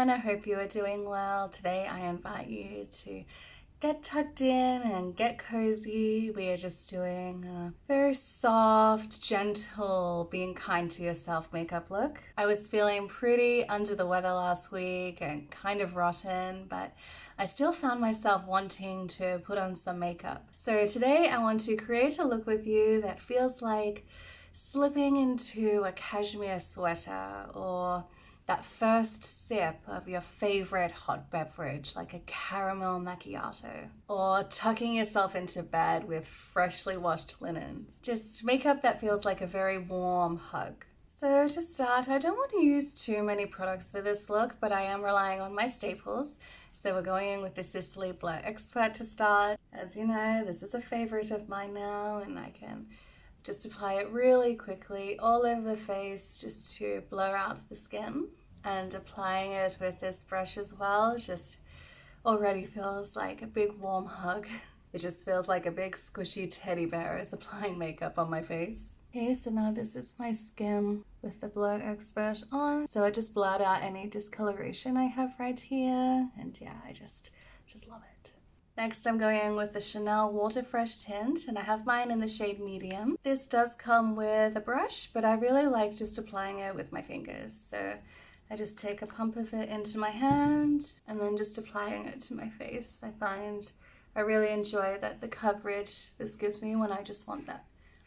everyone, I hope you are doing well. Today I invite you to get tucked in and get cozy. We are just doing a very soft, gentle, being kind to yourself makeup look. I was feeling pretty under the weather last week and kind of rotten, but I still found myself wanting to put on some makeup. So today I want to create a look with you that feels like slipping into a cashmere sweater, or that first sip of your favorite hot beverage like a caramel macchiato, or tucking yourself into bed with freshly washed linens. Just makeup that feels like a very warm hug. So to start, I don't want to use too many products for this look, but I am relying on my staples. So we're going in with the Sisley Blur Expert to start. As you know, this is a favorite of mine now, and I can just apply it really quickly all over the face just to blur out the skin. And applying it with this brush as well just already feels like a big warm hug. It just feels like a big squishy teddy bear is applying makeup on my face. Okay, so now this is my skin with the Blur Expert on. So I just blurred out any discoloration I have right here, and yeah, I just love it. Next, I'm going in with the Chanel Water Fresh Tint, and I have mine in the shade Medium. This does come with a brush, but I really like just applying it with my fingers. So I just take a pump of it into my hand and then just applying it to my face. I really enjoy the coverage this gives me when I just want that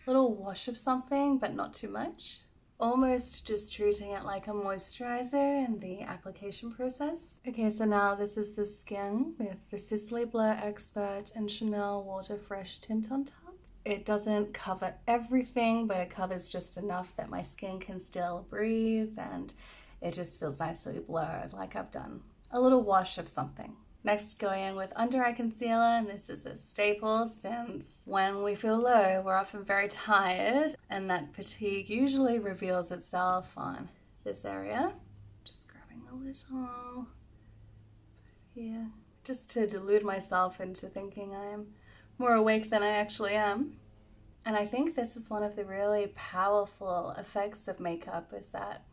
little wash of something, but not too much. Almost just treating it like a moisturizer in the application process. Okay, so now this is the skin with the Sisley Blur Expert and Chanel Water Fresh Tint on top. It doesn't cover everything, but it covers just enough that my skin can still breathe, and it just feels nicely blurred, like I've done a little wash of something. Next, going in with under eye concealer, and this is a staple since when we feel low, we're often very tired, and that fatigue usually reveals itself on this area. Just grabbing a little here, just to delude myself into thinking I'm more awake than I actually am. And I think this is one of the really powerful effects of makeup, is that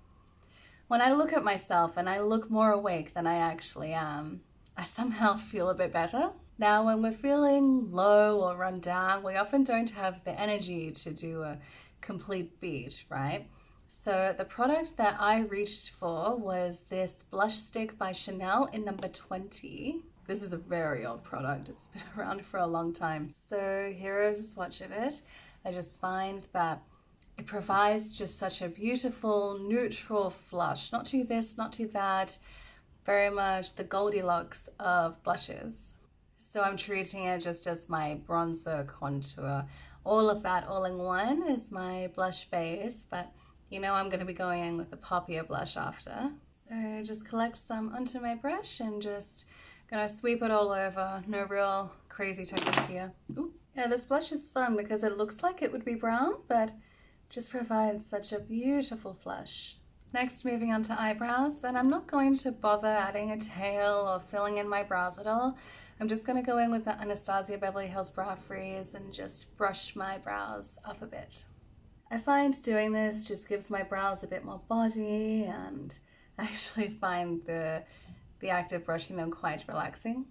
when I look at myself and I look more awake than I actually am, I somehow feel a bit better. Now, when we're feeling low or run down, we often don't have the energy to do a complete beat, right? So the product that I reached for was this blush stick by Chanel in number 20. This is a very old product. It's been around for a long time. So here is a swatch of it. I just find that it provides just such a beautiful, neutral flush. Not too this, not too that. Very much the Goldilocks of blushes. So I'm treating it just as my bronzer, contour. All of that all in one is my blush base, but you know I'm going to be going in with a poppier blush after. So just collect some onto my brush and just gonna sweep it all over. No real crazy technique here. Ooh. Yeah, this blush is fun because it looks like it would be brown, but just provides such a beautiful flush. Next, moving on to eyebrows, and I'm not going to bother adding a tail or filling in my brows at all. I'm just going to go in with the Anastasia Beverly Hills Brow Freeze and just brush my brows up a bit. I find doing this just gives my brows a bit more body, and I actually find the act of brushing them quite relaxing.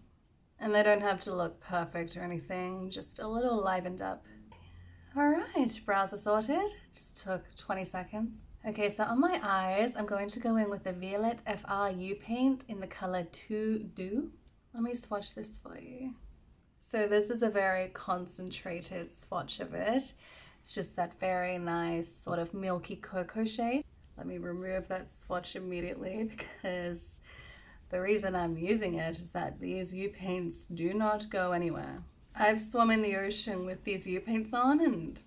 And they don't have to look perfect or anything, just a little livened up. Alright, brows are sorted. Just took 20 seconds. Okay, so on my eyes, I'm going to go in with the Violette FRU paint in the color 2Do. Let me swatch this for you. So this is a very concentrated swatch of it. It's just that very nice sort of milky cocoa shade. Let me remove that swatch immediately because the reason I'm using it is that these U paints do not go anywhere. I've swum in the ocean with these U paints on, and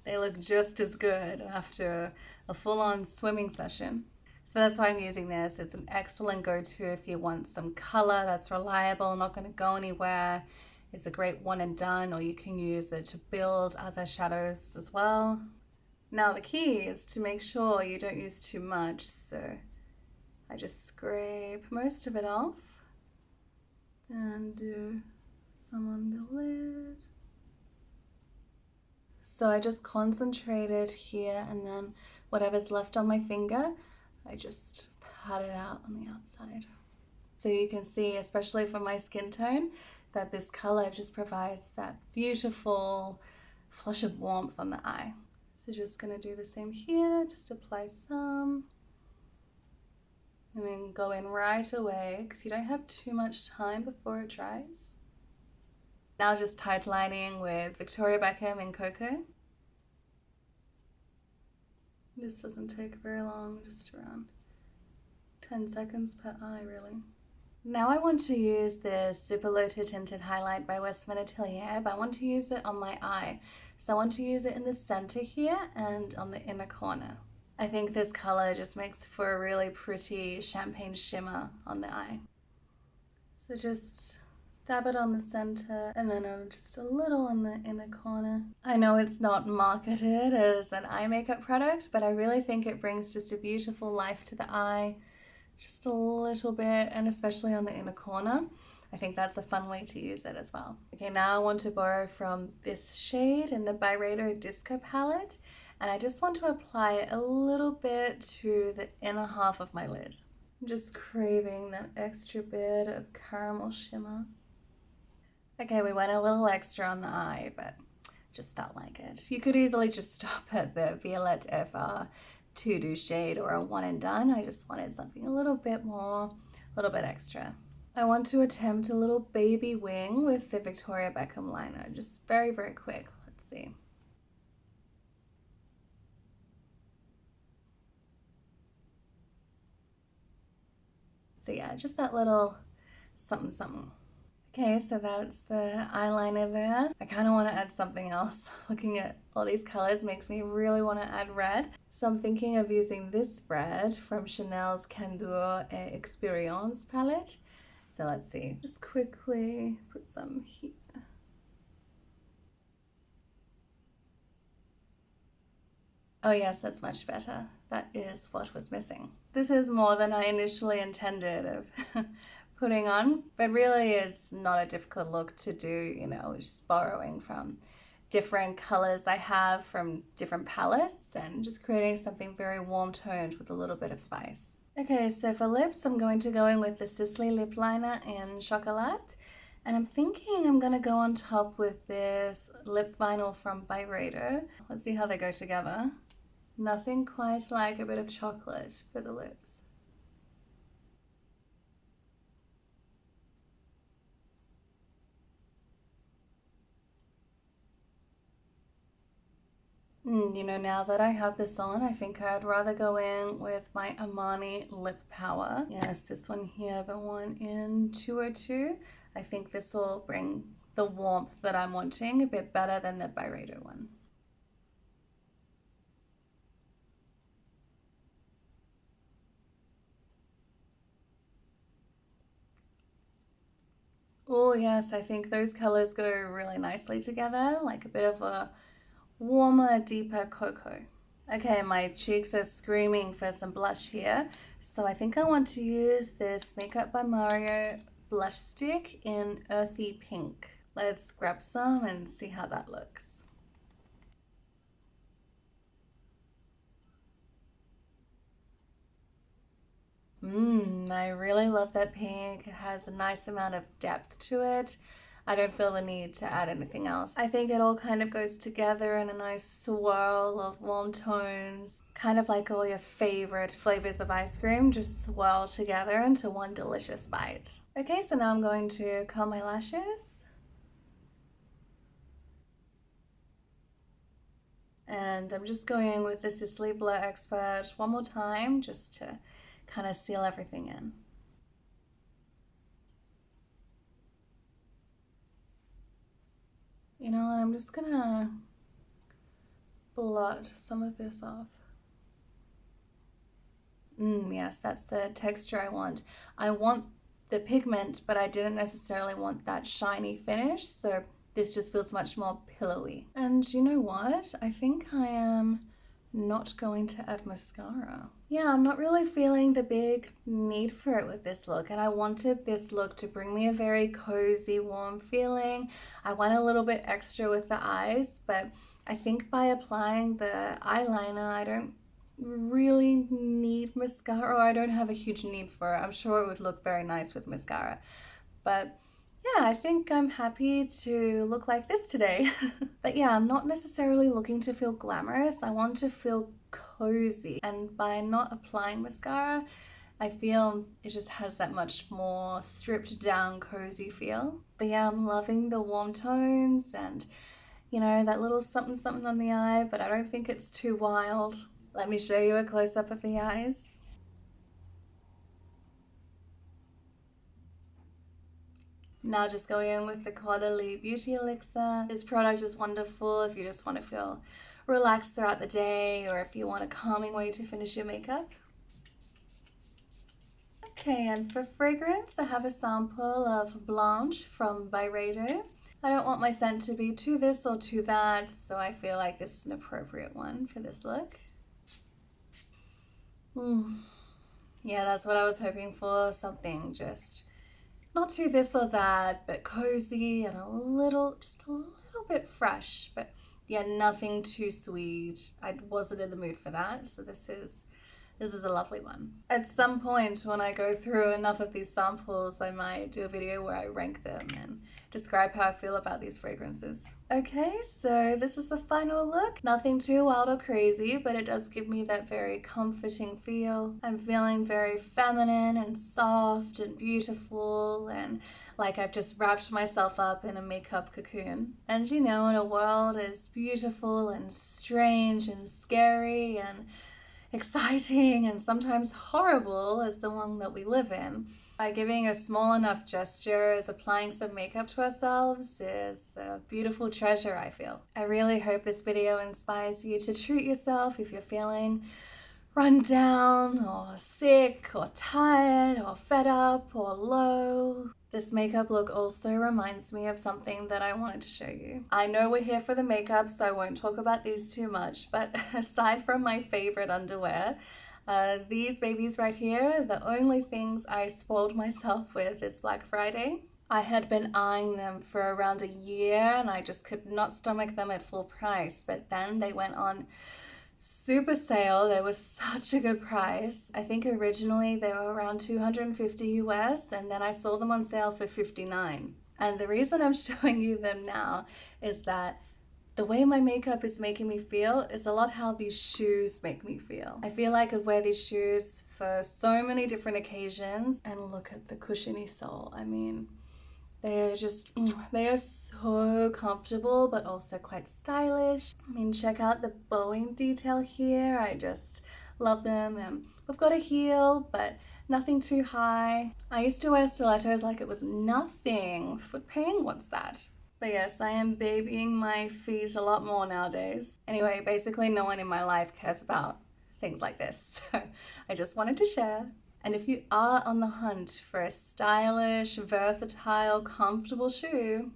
they look just as good after a full-on swimming session. So that's why I'm using this. It's an excellent go-to if you want some color that's reliable, not going to go anywhere. It's a great one and done, or you can use it to build other shadows as well. Now the key is to make sure you don't use too much, so I just scrape most of it off and do some on the lid. So I just concentrated here, and then whatever's left on my finger, I just pat it out on the outside. So you can see, especially for my skin tone, that this color just provides that beautiful flush of warmth on the eye. So just gonna do the same here, just apply some. And then go in right away because you don't have too much time before it dries. Now just tight lining with Victoria Beckham in Cocoa. This doesn't take very long, just around 10 seconds per eye really. Now I want to use this Super Low-To Tinted Highlight by Westman Atelier, but I want to use it on my eye. So I want to use it in the center here and on the inner corner. I think this color just makes for a really pretty champagne shimmer on the eye. So just dab it on the center and then just a little on the inner corner. I know it's not marketed as an eye makeup product, but I really think it brings just a beautiful life to the eye. Just a little bit, and especially on the inner corner. I think that's a fun way to use it as well. Okay, now I want to borrow from this shade in the Byredo Disco palette, and I just want to apply it a little bit to the inner half of my lid. I'm just craving that extra bit of caramel shimmer. Okay, we went a little extra on the eye, but just felt like it. You could easily just stop at the Violette FR 2 shade or a one and done. I just wanted something a little bit more, a little bit extra. I want to attempt a little baby wing with the Victoria Beckham liner, just very, very quick. Let's see. So yeah, just that little something something. Okay, so that's the eyeliner there. I kind of want to add something else. Looking at all these colors makes me really want to add red. So I'm thinking of using this red from Chanel's Candor et Experience palette. So let's see, just quickly put some here. Oh yes, that's much better. That is what was missing. This is more than I initially intended of putting on, but really it's not a difficult look to do, you know, just borrowing from different colors I have from different palettes and just creating something very warm toned with a little bit of spice. Okay, so for lips, I'm going to go in with the Sisley lip liner in Chocolat, and I'm thinking I'm gonna go on top with this lip vinyl from Byredo. Let's see how they go together. Nothing quite like a bit of chocolate for the lips. You know, now that I have this on, I think I'd rather go in with my Armani Lip Power. Yes, this one here, the one in 202. I think this will bring the warmth that I'm wanting a bit better than the Byredo one. Oh yes, I think those colors go really nicely together, like a bit of a warmer, deeper cocoa. Okay, my cheeks are screaming for some blush here, so I think I want to use this Makeup by Mario blush stick in Earthy Pink. Let's grab some and see how that looks. I really love that pink. It has a nice amount of depth to it. I don't feel the need to add anything else. I think it all kind of goes together in a nice swirl of warm tones, kind of like all your favorite flavors of ice cream just swirl together into one delicious bite. Okay, so now I'm going to curl my lashes. And I'm just going in with the Sisley Blur Expert one more time just to kind of seal everything in. You know, and I'm just gonna blot some of this off. Yes, that's the texture I want. I want the pigment, but I didn't necessarily want that shiny finish, so this just feels much more pillowy. And you know what? I think I am not going to add mascara. Yeah, I'm not really feeling the big need for it with this look, and I wanted this look to bring me a very cozy, warm feeling. I went a little bit extra with the eyes, but I think by applying the eyeliner, I don't really need mascara, or I don't have a huge need for it. I'm sure it would look very nice with mascara. But yeah, I think I'm happy to look like this today. But yeah, I'm not necessarily looking to feel glamorous. I want to feel cozy. And by not applying mascara, I feel it just has that much more stripped down cozy feel. But yeah, I'm loving the warm tones and, you know, that little something something on the eye, but I don't think it's too wild. Let me show you a close-up of the eyes. Now just going in with the Quarterly Beauty Elixir. This product is wonderful if you just want to feel relaxed throughout the day, or if you want a calming way to finish your makeup. Okay, and for fragrance, I have a sample of Blanche from Byredo. I don't want my scent to be too this or too that, so I feel like this is an appropriate one for this look. Yeah, that's what I was hoping for, something just not too this or that, but cozy and just a little bit fresh, but yeah, nothing too sweet. I wasn't in the mood for that, so this is a lovely one. At some point when I go through enough of these samples, I might do a video where I rank them and describe how I feel about these fragrances. Okay, so this is the final look. Nothing too wild or crazy, but it does give me that very comforting feel. I'm feeling very feminine and soft and beautiful, and like I've just wrapped myself up in a makeup cocoon. And you know, in a world as beautiful and strange and scary and exciting and sometimes horrible as the one that we live in, by giving a small enough gesture as applying some makeup to ourselves is a beautiful treasure, I feel. I really hope this video inspires you to treat yourself if you're feeling run down or sick or tired or fed up or low. This makeup look also reminds me of something that I wanted to show you. I know we're here for the makeup, so I won't talk about these too much, but aside from my favorite underwear, these babies right here, the only things I spoiled myself with is Black Friday. I had been eyeing them for around a year and I just could not stomach them at full price, but then they went on super sale. They were such a good price. I think originally they were around 250 US, and then I saw them on sale for 59. And the reason I'm showing you them now is that the way my makeup is making me feel is a lot how these shoes make me feel. I feel like I could wear these shoes for so many different occasions, and look at the cushiony sole. I mean, they are so comfortable, but also quite stylish. I mean, check out the bowing detail here. I just love them. And we've got a heel, but nothing too high. I used to wear stilettos like it was nothing. Foot pain, what's that? But yes, I am babying my feet a lot more nowadays. Anyway, basically no one in my life cares about things like this, so I just wanted to share. And if you are on the hunt for a stylish, versatile, comfortable shoe,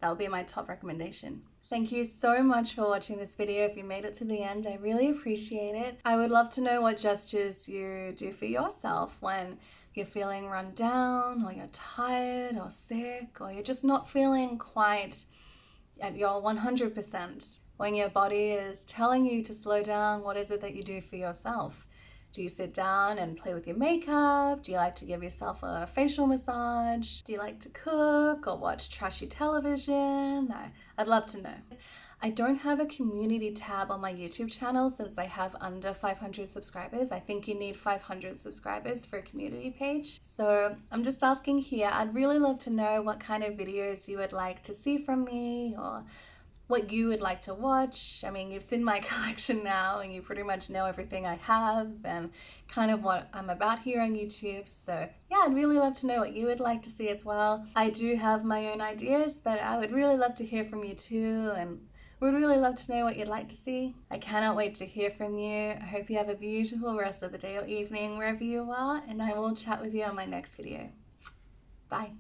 that will be my top recommendation. Thank you so much for watching this video. If you made it to the end, I really appreciate it. I would love to know what gestures you do for yourself when you're feeling run down, or you're tired or sick, or you're just not feeling quite at your 100%. When your body is telling you to slow down, what is it that you do for yourself? Do you sit down and play with your makeup? Do you like to give yourself a facial massage? Do you like to cook or watch trashy television? I'd love to know. I don't have a community tab on my YouTube channel since I have under 500 subscribers. I think you need 500 subscribers for a community page. So I'm just asking here, I'd really love to know what kind of videos you would like to see from me, or what you would like to watch. I mean, you've seen my collection now and you pretty much know everything I have and kind of what I'm about here on YouTube. So yeah, I'd really love to know what you would like to see as well. I do have my own ideas, but I would really love to hear from you too, and would really love to know what you'd like to see. I cannot wait to hear from you. I hope you have a beautiful rest of the day or evening wherever you are, and I will chat with you on my next video. Bye.